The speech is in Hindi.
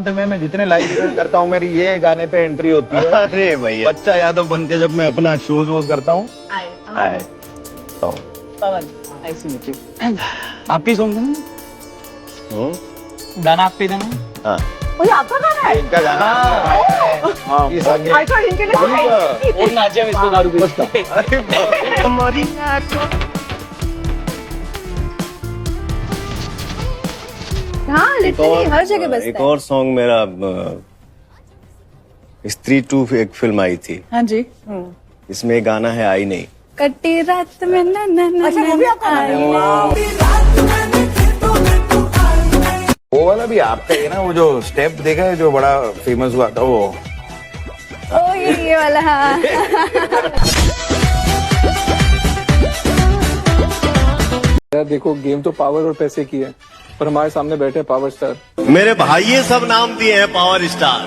में मैं जितने लाइव करता हूँ मेरी ये गाने पे एंट्री होती है। अरे भैया, बच्चा यादव बन के जब मैं अपना शोज वोज करता हूँ। हाय तो पवन, नाइस टू मीट यू। आपकी सॉन्ग है गाना आप पे देना है? हाँ वो आपका गाना है? इनका गाना। हाँ ये संगे I thought इनके लिए और नाचे हम इसको दारू पी हाँ लिटरली हर जगह बजता एक है। और सॉन्ग मेरा स्त्री 2 एक फिल्म आई थी, हाँ जी। इसमें एक गाना है आई नहीं। कटी रात में न न न अच्छा वो भी आपका गाना है? वो वाला भी आपका है ना, वो जो स्टेप देखा है जो बड़ा फेमस हुआ था वो। ओ ये वाला हाँ। यार देखो, गेम तो पावर और पैसे की है, पर हमारे सामने बैठे हैं पावर स्टार। मेरे भाई ये सब नाम दिए हैं पावर स्टार।